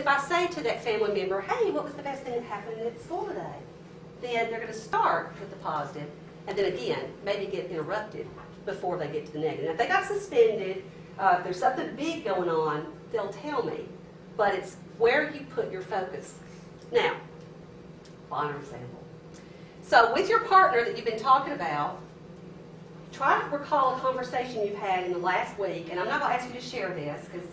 if I say to that family member, hey, what was the best thing that happened at school today? Then they're going to start with the positive, and then again, maybe get interrupted before they get to the negative. Now, if they got suspended, if there's something big going on, they'll tell me. But it's where you put your focus. Now, Bonner example. So with your partner that you've been talking about, try to recall a conversation you've had in the last week, and I'm not going to ask you to share this, because,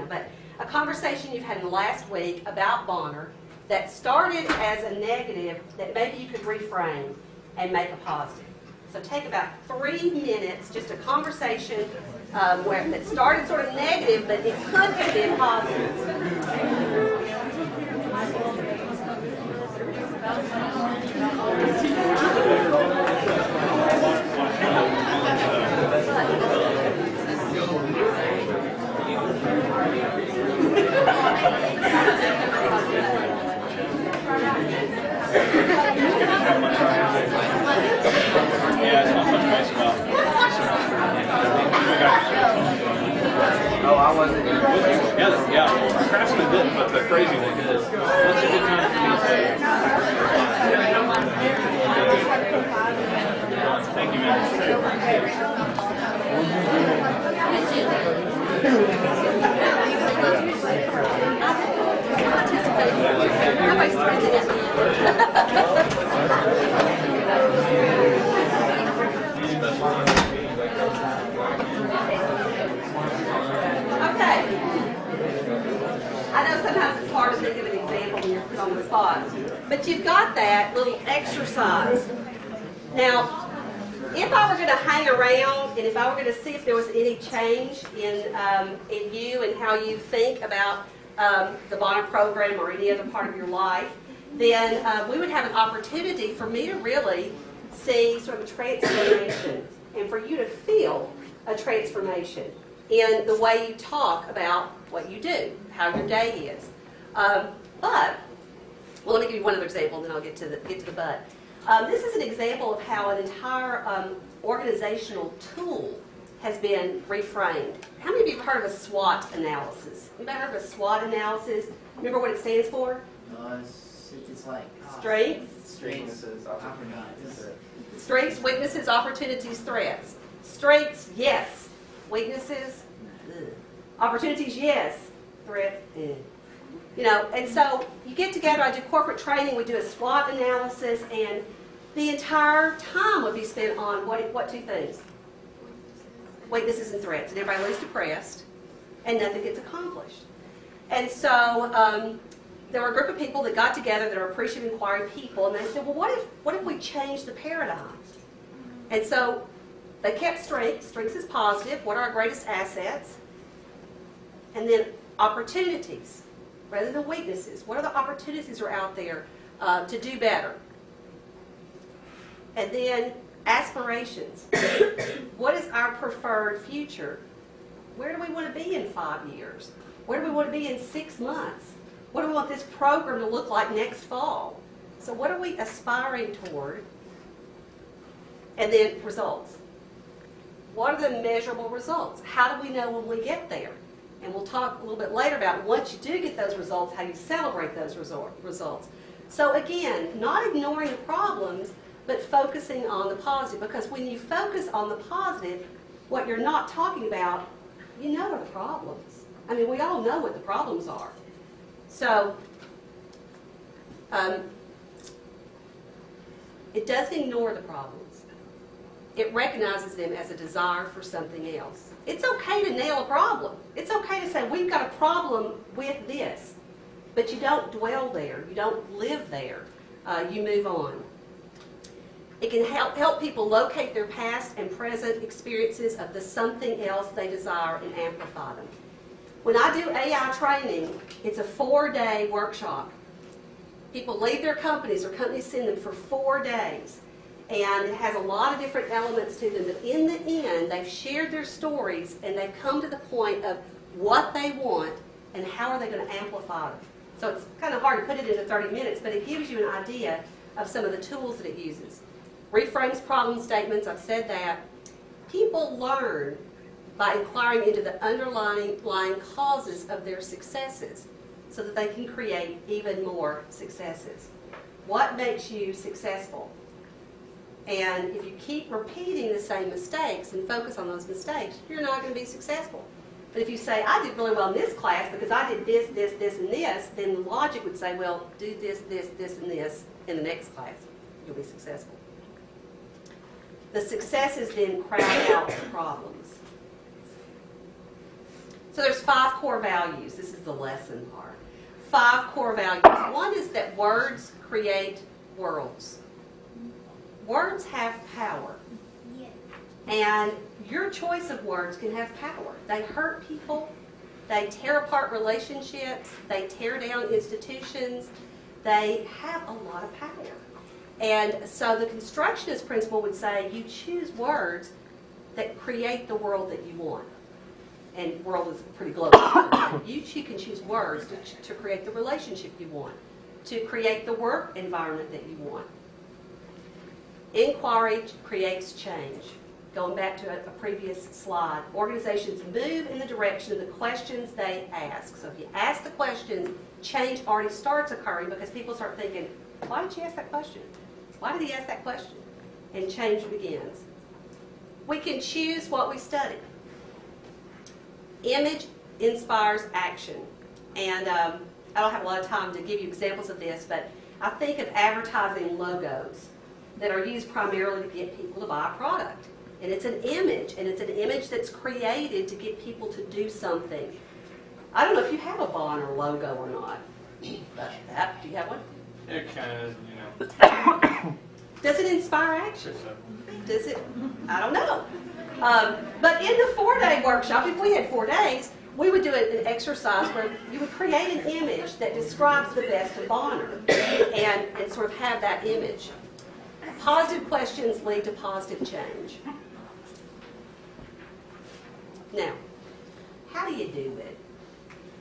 but a conversation you've had in the last week about Bonner that started as a negative that maybe you could reframe and make a positive. So take about 3 minutes, just a conversation that started sort of negative, but it could have been positive. Oh, I wasn't together. Yeah, Craftsman didn't, but the crazy one is. That's a good time for me to say. Thank you, man. I know sometimes it's hard to think of an example when you're put on the spot, but you've got that little exercise. Now, if I were going to hang around and if I were going to see if there was any change in you and how you think about the Bonner program or any other part of your life, then we would have an opportunity for me to really see sort of a transformation and for you to feel a transformation in the way you talk about what you do, how your day is. Well, let me give you one other example, and then I'll get to the but. This is an example of how an entire organizational tool has been reframed. How many of you have heard of a SWOT analysis? Anybody heard of a SWOT analysis? Remember what it stands for? It's like strengths, Weaknesses, opportunities. strengths, weaknesses, opportunities, threats. Strengths, yes. Weaknesses, ugh. Opportunities, yes. Threats, ugh. And so you get together, I do corporate training, we do a SWOT analysis, and the entire time would be spent on what two things? Weaknesses and threats. And everybody leaves depressed, and nothing gets accomplished. And so there were a group of people that got together that are appreciative, inquiring people, and they said, well, what if we change the paradigm? And so they kept strengths. Strengths is positive. What are our greatest assets? And then opportunities rather than weaknesses. What are the opportunities that are out there to do better? And then aspirations. What is our preferred future? Where do we want to be in 5 years? Where do we want to be in 6 months? What do we want this program to look like next fall? So what are we aspiring toward? And then results. What are the measurable results? How do we know when we get there? And we'll talk a little bit later about once you do get those results, how you celebrate those results. So again, not ignoring the problems, but focusing on the positive. Because when you focus on the positive, what you're not talking about, you know are the problems. I mean, we all know what the problems are. So it doesn't ignore the problems. It recognizes them as a desire for something else. It's okay to nail a problem. It's okay to say, we've got a problem with this. But you don't dwell there. You don't live there. You move on. It can help people locate their past and present experiences of the something else they desire and amplify them. When I do AI training, it's a 4-day workshop. People leave their companies, or companies send them for 4 days. And it has a lot of different elements to them. But in the end, they've shared their stories, and they've come to the point of what they want and how are they going to amplify them. So it's kind of hard to put it into 30 minutes, but it gives you an idea of some of the tools that it uses. Reframes problem statements, I've said that. People learn by inquiring into the underlying causes of their successes. so that they can create even more successes. What makes you successful? And if you keep repeating the same mistakes and focus on those mistakes, you're not going to be successful. But if you say, I did really well in this class because I did this, this, this, and this, then the logic would say, well, do this, this, this, and this in the next class. You'll be successful. The successes then crowd out the problems. So there's 5 core values. This is the lesson part. 5 core values. One is that words create worlds. Words have power. And your choice of words can have power. They hurt people. They tear apart relationships. They tear down institutions. They have a lot of power. And so the constructionist principle would say you choose words that create the world that you want. And world is pretty global. You can choose words to create the relationship you want, to create the work environment that you want. Inquiry creates change. Going back to a previous slide, organizations move in the direction of the questions they ask. So if you ask the questions, change already starts occurring because people start thinking, why did she ask that question? Why did he ask that question? And change begins. We can choose what we study. Image inspires action. And I don't have a lot of time to give you examples of this, but I think of advertising logos that are used primarily to get people to buy a product. And it's an image, and it's an image that's created to get people to do something. I don't know if you have a Bonner logo or not. But do you have one? It kind of, you know. Does it inspire action? So. Does it? I don't know. But in the 4-day workshop, if we had 4 days, we would do an exercise where you would create an image that describes the best of Bonner and sort of have that image. Positive questions lead to positive change. Now, how do you do it?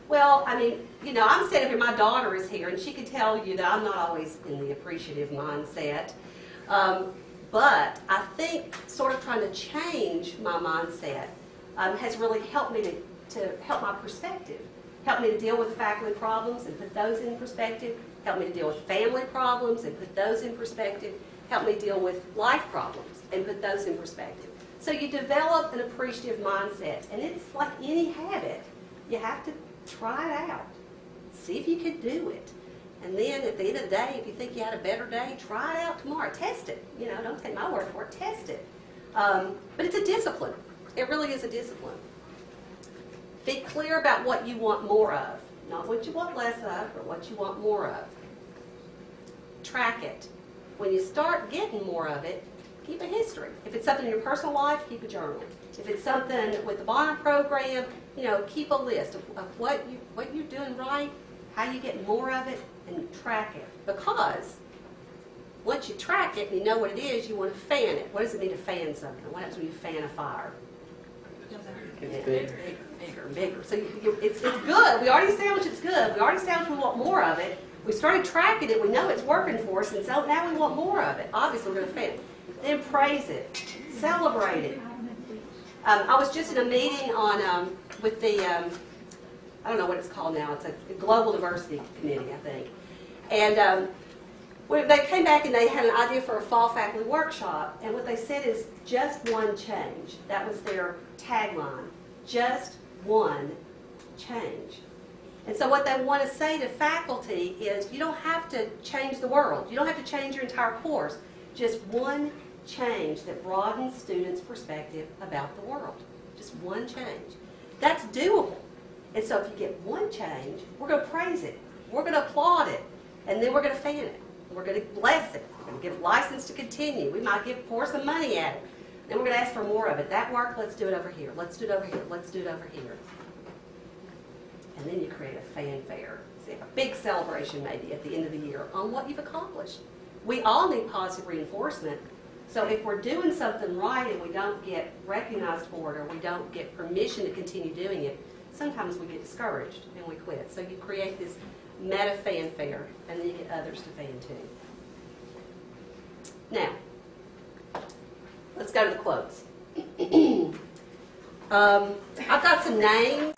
Well, I mean, you know, I'm standing here, my daughter is here, and she could tell you that I'm not always in the appreciative mindset. But I think sort of trying to change my mindset has really helped me to help my perspective. Helped me to deal with faculty problems and put those in perspective. Helped me to deal with family problems and put those in perspective. Helped me deal with life problems and put those in perspective. So you develop an appreciative mindset, and it's like any habit. You have to try it out. See if you can do it. And then at the end of the day, if you think you had a better day, try it out tomorrow. Test it. You know, don't take my word for it. Test it. But it's a discipline. It really is a discipline. Be clear about what you want more of. Not what you want less of, but what you want more of. Track it. When you start getting more of it, keep a history. If it's something in your personal life, keep a journal. If it's something with the Bonner program, you know, keep a list of what you're doing right, how you get more of it, and track it. Because once you track it and you know what it is, you want to fan it. What does it mean to fan something? What happens when you fan a fire? It's bigger and bigger. So it's good. We already established it's good. We already established we want more of it. We started tracking it. We know it's working for us, and so now we want more of it. Obviously, we're going to fan it. Then praise it. Celebrate it. I was just in a meeting on with the, I don't know what it's called now. It's a Global Diversity Committee, I think. And they came back and they had an idea for a fall faculty workshop. And what they said is just one change. That was their tagline. Just one change. And so what they want to say to faculty is you don't have to change the world. You don't have to change your entire course. Just one change that broadens students' perspective about the world. Just one change. That's doable. And so if you get one change, we're going to praise it. We're going to applaud it. And then we're going to fan it. We're going to bless it. We're going to give license to continue. We might pour some money at it. Then we're going to ask for more of it. That worked, let's do it over here. Let's do it over here. Let's do it over here. And then you create a fanfare. See, a big celebration maybe at the end of the year on what you've accomplished. We all need positive reinforcement. So if we're doing something right and we don't get recognized for it or we don't get permission to continue doing it, sometimes we get discouraged and we quit. So you create this meta fanfare and then you get others to fan too. Now, let's go to the quotes. I've got some names.